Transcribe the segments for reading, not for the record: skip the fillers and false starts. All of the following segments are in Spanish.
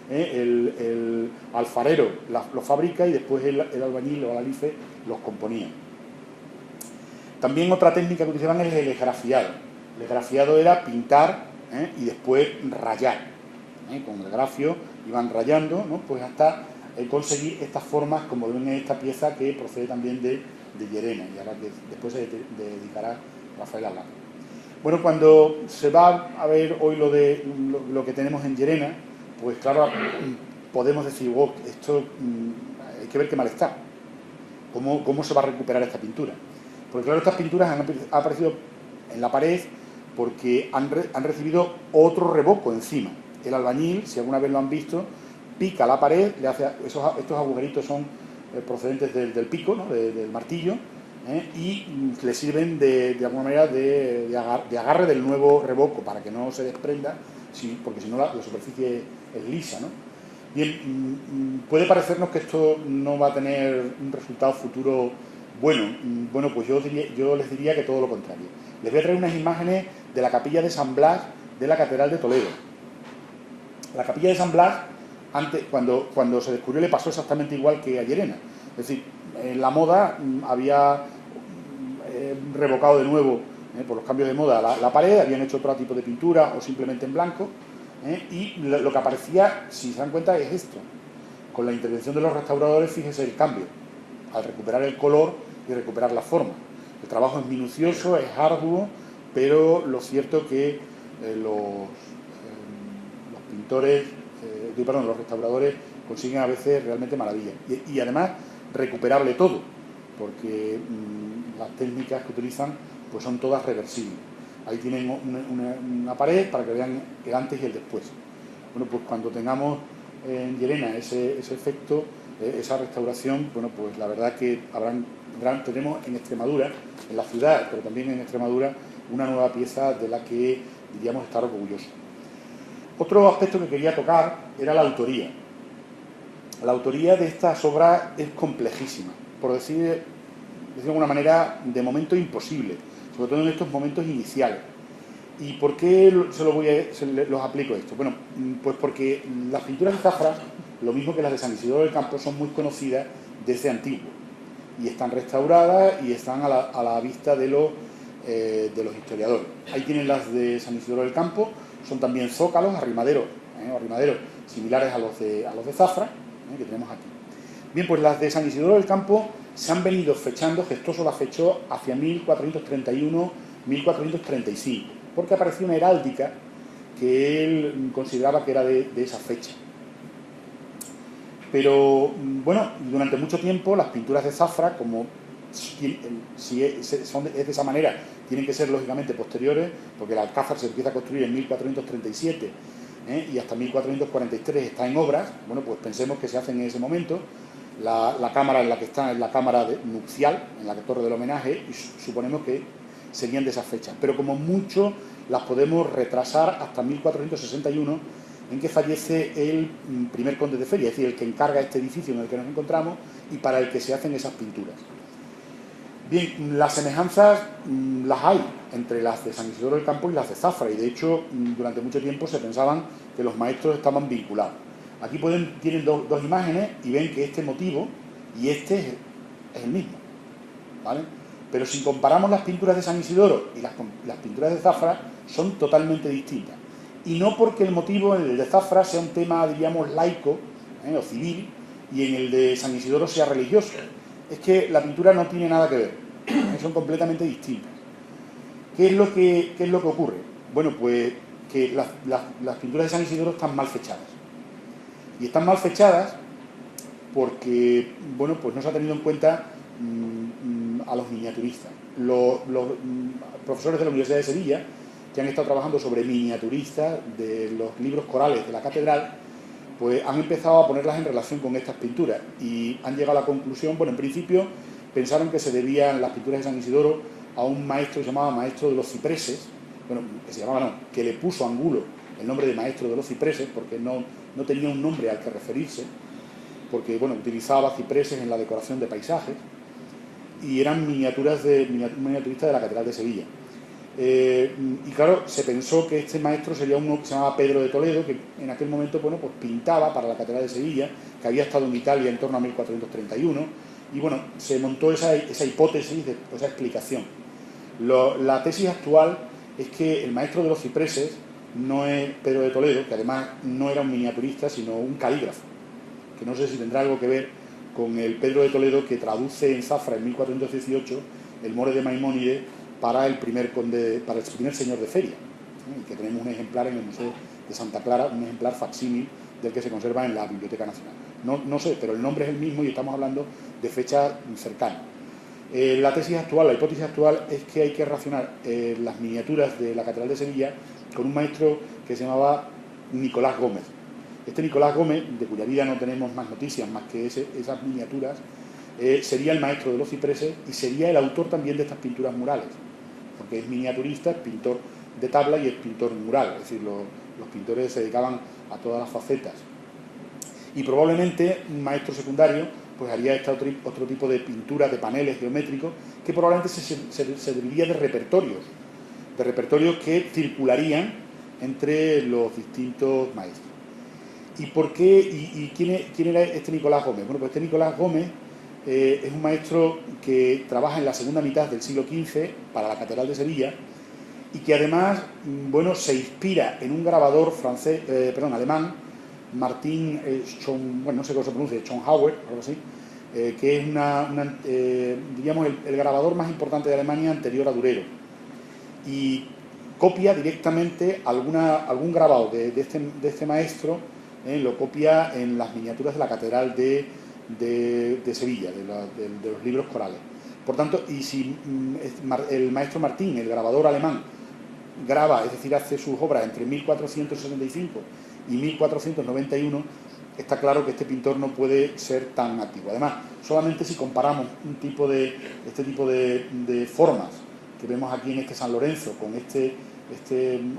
el alfarero lo fabrica y después el albañil o el alife los componía. También otra técnica que utilizaban es el esgrafiado. El esgrafiado era pintar y después rayar. Con el grafio iban rayando, ¿no? Pues hasta conseguir estas formas como ven en esta pieza que procede también de Llerena y a la que después se dedicará Rafael Alhambra. Bueno, cuando se va a ver hoy lo que tenemos en Llerena, pues claro, podemos decir, wow, esto hay que ver qué mal está. ¿Cómo se va a recuperar esta pintura? Porque claro, estas pinturas han aparecido en la pared porque han recibido otro revoco encima. El albañil, si alguna vez lo han visto, pica la pared, le hace estos agujeritos son procedentes del pico, ¿no? del martillo, y le sirven de alguna manera de agarre del nuevo revoco para que no se desprenda, porque si no la superficie es lisa, ¿no? Bien, puede parecernos que esto no va a tener un resultado futuro bueno. Bueno, pues yo les diría que todo lo contrario. Les voy a traer unas imágenes de la capilla de San Blas de la Catedral de Toledo. La capilla de San Blas, antes, cuando se descubrió, le pasó exactamente igual que a Llerena. Es decir, en la moda había revocado de nuevo, por los cambios de moda, la pared, habían hecho otro tipo de pintura o simplemente en blanco, y lo que aparecía, si se dan cuenta, es esto. Con la intervención de los restauradores, fíjese el cambio, al recuperar el color y recuperar la forma. El trabajo es minucioso, es arduo, pero lo cierto es que los restauradores consiguen a veces realmente maravillas. Y además, recuperable todo, porque las técnicas que utilizan pues son todas reversibles. Ahí tienen una pared para que vean el antes y el después. Bueno, pues cuando tengamos en Llerena ese efecto, esa restauración, bueno, pues la verdad que tenemos en Extremadura, en la ciudad, pero también en Extremadura, una nueva pieza de la que diríamos estar orgullosos. Otro aspecto que quería tocar era la autoría. La autoría de estas obras es complejísima, por decir de alguna manera, de momento imposible, sobre todo en estos momentos iniciales. ¿Y por qué los aplico esto? Bueno, pues porque las pinturas de Zafra, lo mismo que las de San Isidoro del Campo, son muy conocidas desde antiguo y están restauradas y están a la vista de los historiadores. Ahí tienen las de San Isidoro del Campo, son también zócalos, arrimaderos similares a los de Zafra, que tenemos aquí. Bien, pues las de San Isidoro del Campo se han venido fechando, Gestoso las fechó hacia 1431-1435, porque apareció una heráldica que él consideraba que era de esa fecha. Pero, bueno, durante mucho tiempo las pinturas de Zafra, como si es de esa manera, tienen que ser lógicamente posteriores, porque el Alcázar se empieza a construir en 1437 y hasta 1443 está en obras. Bueno, pues pensemos que se hacen en ese momento. La cámara en la que está es la cámara nupcial, en la torre del homenaje, y suponemos que serían de esas fechas. Pero como mucho las podemos retrasar hasta 1461, en que fallece el primer conde de Feria, es decir, el que encarga este edificio en el que nos encontramos y para el que se hacen esas pinturas. Bien, las semejanzas las hay entre las de San Isidoro del Campo y las de Zafra, y de hecho durante mucho tiempo se pensaban que los maestros estaban vinculados. Aquí tienen dos imágenes y ven que este motivo y este es el mismo, ¿vale? Pero si comparamos las pinturas de San Isidoro y las pinturas de Zafra, son totalmente distintas. Y no porque el motivo en el de Zafra sea un tema, diríamos, laico o civil, y en el de San Isidoro sea religioso. Es que la pintura no tiene nada que ver, son completamente distintas. ¿Qué es lo que ocurre? Bueno, pues que las pinturas de San Isidoro están mal fechadas. Y están mal fechadas porque, bueno, pues no se ha tenido en cuenta a los miniaturistas. Los profesores de la Universidad de Sevilla, que han estado trabajando sobre miniaturistas de los libros corales de la catedral, pues han empezado a ponerlas en relación con estas pinturas y han llegado a la conclusión, bueno, en principio pensaron que se debían las pinturas de San Isidoro a un maestro que se llamaba Maestro de los Cipreses, bueno, que le puso a Angulo el nombre de Maestro de los Cipreses porque no tenía un nombre al que referirse, porque, bueno, utilizaba cipreses en la decoración de paisajes y eran miniaturistas de la Catedral de Sevilla. Y claro, se pensó que este maestro sería uno que se llamaba Pedro de Toledo, que en aquel momento, bueno, pues pintaba para la Catedral de Sevilla, que había estado en Italia en torno a 1431, y bueno, se montó esa hipótesis, esa explicación. La tesis actual es que el maestro de los cipreses no es Pedro de Toledo, que además no era un miniaturista, sino un calígrafo, que no sé si tendrá algo que ver con el Pedro de Toledo que traduce en Zafra en 1418 el More de Maimónides para el primer señor de feria, ¿sí? Y que tenemos un ejemplar en el Museo de Santa Clara, un ejemplar facsímil del que se conserva en la Biblioteca Nacional. No sé, pero el nombre es el mismo y estamos hablando de fechas cercanas. La tesis actual, la hipótesis actual es que hay que relacionar las miniaturas de la Catedral de Sevilla con un maestro que se llamaba Nicolás Gómez. Este Nicolás Gómez, de cuya vida no tenemos más noticias más que esas miniaturas, sería el maestro de los cipreses y sería el autor también de estas pinturas murales, porque es miniaturista, es pintor de tabla y es pintor mural, es decir, los pintores se dedicaban a todas las facetas. Y probablemente un maestro secundario pues haría otro tipo de pinturas, de paneles geométricos, que probablemente se serviría de repertorios que circularían entre los distintos maestros. ¿Y por qué? ¿Y quién era este Nicolás Gómez? Bueno, pues este Nicolás Gómez es un maestro que trabaja en la segunda mitad del siglo XV para la Catedral de Sevilla y que además, bueno, se inspira en un grabador alemán, Martin no sé cómo se pronuncia, Schonhauer, algo así, que es diríamos, el grabador más importante de Alemania anterior a Durero. Y copia directamente algún grabado de este maestro, lo copia en las miniaturas de la Catedral de Sevilla, de los libros corales. Por tanto, y si el maestro Martín, el grabador alemán, graba, es decir, hace sus obras entre 1465 y 1491, está claro que este pintor no puede ser tan antiguo. Además, solamente si comparamos este tipo de formas que vemos aquí en este San Lorenzo con este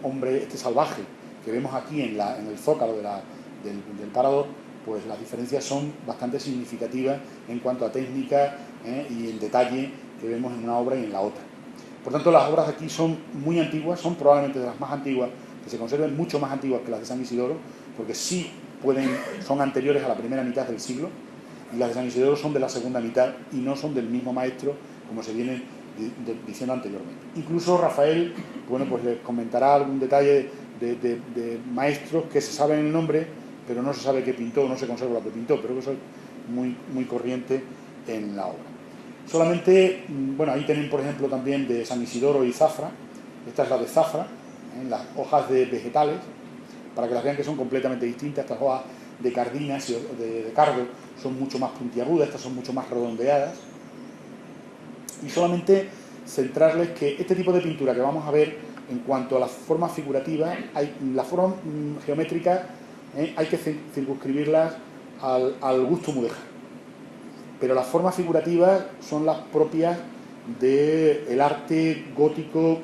hombre, este salvaje que vemos aquí en el zócalo del parador, pues las diferencias son bastante significativas en cuanto a técnica y en detalle que vemos en una obra y en la otra. Por tanto, las obras aquí son muy antiguas, son probablemente de las más antiguas que se conserven, mucho más antiguas que las de San Isidoro, porque sí son anteriores a la primera mitad del siglo, y las de San Isidoro son de la segunda mitad y no son del mismo maestro, como se viene diciendo anteriormente. Incluso Rafael, bueno, pues les comentará algún detalle de maestros que se saben el nombre, pero no se sabe qué pintó, no se conserva lo que pintó, pero eso es muy, muy corriente en la obra. Solamente, bueno, ahí tienen, por ejemplo, también de San Isidoro y Zafra. Esta es la de Zafra, las hojas de vegetales, para que las vean que son completamente distintas. Estas hojas de cardinas y de cardo son mucho más puntiagudas, estas son mucho más redondeadas. Y solamente centrarles que este tipo de pintura que vamos a ver en cuanto a las formas figurativas, las formas geométricas hay que circunscribirlas al gusto mudéjar. Pero las formas figurativas son las propias del arte gótico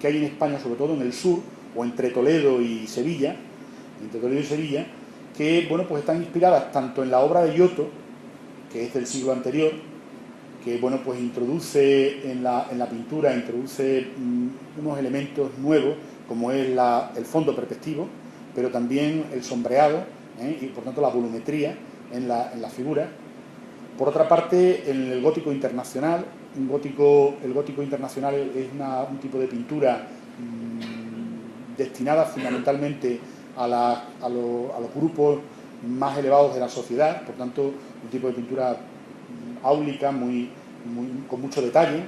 que hay en España, sobre todo en el sur, o entre Toledo y Sevilla, que bueno, pues están inspiradas tanto en la obra de Giotto, que es del siglo anterior, que bueno, pues introduce en la pintura unos elementos nuevos, como es el fondo perspectivo, pero también el sombreado, y por tanto la volumetría en la figura. Por otra parte, en el gótico internacional, el gótico internacional es un tipo de pintura destinada fundamentalmente a los grupos más elevados de la sociedad, por tanto, un tipo de pintura áulica, con mucho detalle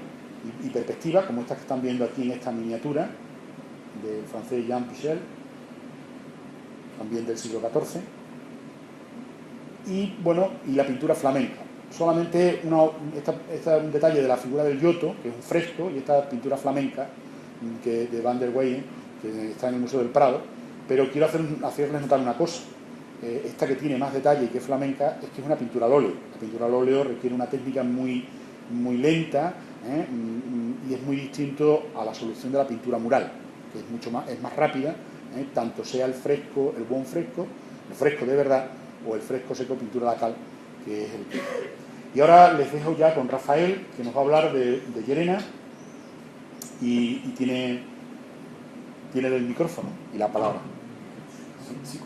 y perspectiva, como estas que están viendo aquí en esta miniatura del francés Jean Pichel, también del siglo XIV. Y bueno, y la pintura flamenca. Solamente un detalle de la figura del Giotto, que es un fresco, y esta pintura flamenca de Van der Weyden, que está en el Museo del Prado, pero quiero hacerles notar una cosa. Esta que tiene más detalle y que es flamenca es que es una pintura al óleo. La pintura al óleo requiere una técnica muy, muy lenta y es muy distinto a la solución de la pintura mural, que es más rápida, tanto sea el buen fresco, el fresco de verdad, o el fresco seco pintura a la cal, que es el que... Y ahora les dejo ya con Rafael, que nos va a hablar de Llerena y tiene el micrófono y la palabra. Sí,